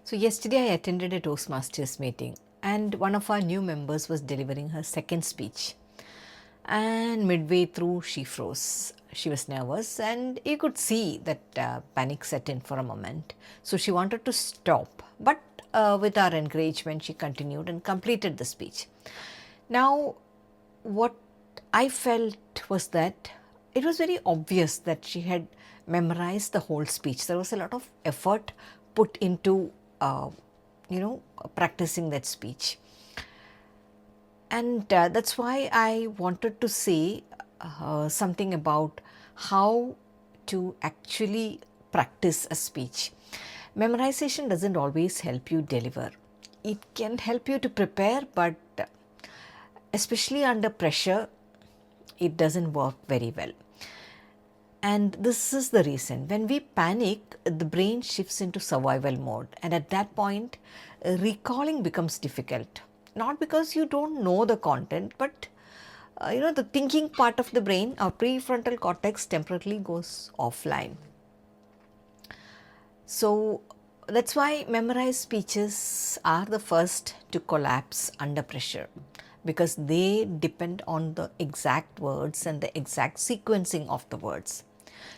So yesterday I attended a Toastmasters meeting and one of our new members was delivering her second speech. And midway through she froze. She was nervous and you could see that panic set in for a moment. So she wanted to stop, but with our encouragement she continued and completed the speech. Now what I felt was that it was very obvious that she had memorized the whole speech. There was a lot of effort put into practicing that speech. And that's why I wanted to say something about how to actually practice a speech. Memorization doesn't always help you deliver. It can help you to prepare, but especially under pressure, it doesn't work very well. And this is the reason. When we panic, the brain shifts into survival mode. And at that point, recalling becomes difficult. Not because you don't know the content, but the thinking part of the brain, our prefrontal cortex, temporarily goes offline. So that's why memorized speeches are the first to collapse under pressure, because they depend on the exact words and the exact sequencing of the words.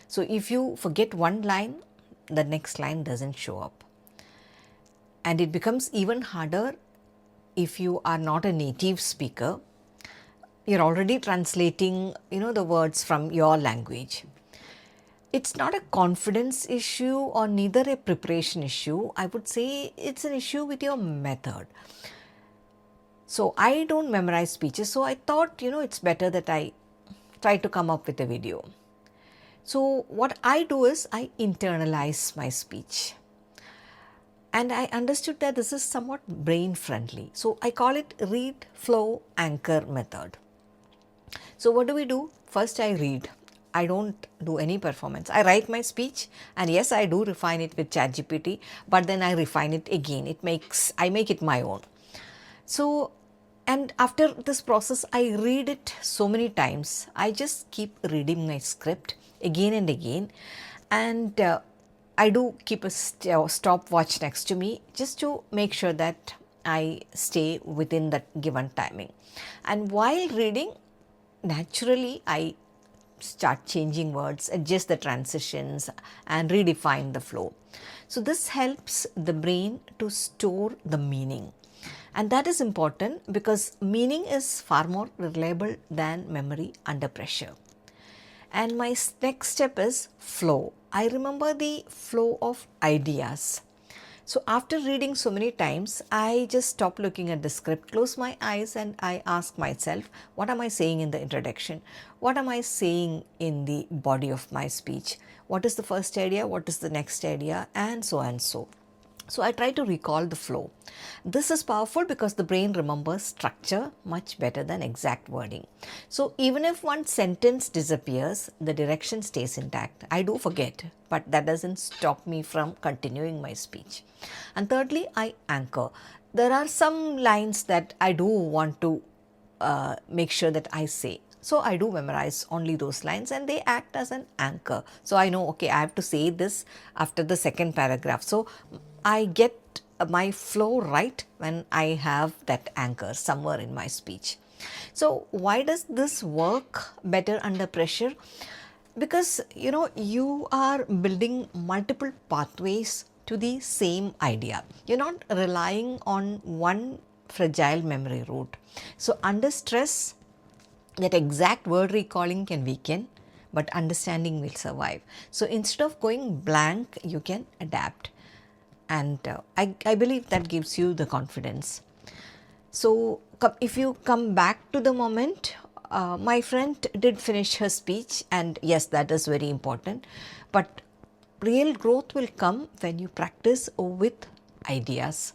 So if you forget one line, the next line doesn't show up. And it becomes even harder if you are not a native speaker. You're already translating, the words from your language. It's not a confidence issue or neither a preparation issue. I would say it's an issue with your method. So I don't memorize speeches, so I thought, it's better that I try to come up with a video. So what I do is I internalize my speech. And I understood that this is somewhat brain friendly. So I call it read, flow, anchor method. So what do? First I read. I don't do any performance. I write my speech, and yes, I do refine it with ChatGPT, but then I refine it again. I make it my own. So, and after this process, I read it so many times. I just keep reading my script again and again. And I do keep a stopwatch next to me just to make sure that I stay within that given timing. And while reading, naturally, I start changing words, adjust the transitions, and redefine the flow. So this helps the brain to store the meaning. And that is important because meaning is far more reliable than memory under pressure. And my next step is flow. I remember the flow of ideas. So after reading so many times, I just stop looking at the script, close my eyes, and I ask myself, what am I saying in the introduction? What am I saying in the body of my speech? What is the first idea? What is the next idea? And so and so. So I try to recall the flow. This is powerful because the brain remembers structure much better than exact wording. So even if one sentence disappears, the direction stays intact. I do forget, but that doesn't stop me from continuing my speech. And thirdly, I anchor. There are some lines that I do want to make sure that I say. So I do memorize only those lines and they act as an anchor. So I know, okay, I have to say this after the second paragraph. So I get my flow right when I have that anchor somewhere in my speech. So why does this work better under pressure? Because you are building multiple pathways to the same idea. You're not relying on one fragile memory route. So under stress, that exact word recalling can weaken, but understanding will survive. So instead of going blank, you can adapt. And I believe that gives you the confidence. So if you come back to the moment, my friend did finish her speech, and yes, that is very important. But real growth will come when you practice with ideas,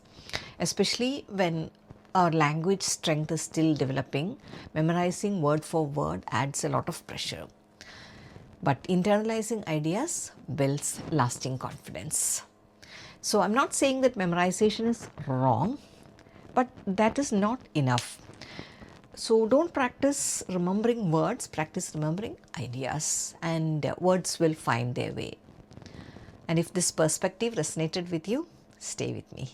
especially when our language strength is still developing. Memorizing word for word adds a lot of pressure. But internalizing ideas builds lasting confidence. So I'm not saying that memorization is wrong, but that is not enough. So don't practice remembering words, practice remembering ideas, and words will find their way. And if this perspective resonated with you, Stay with me.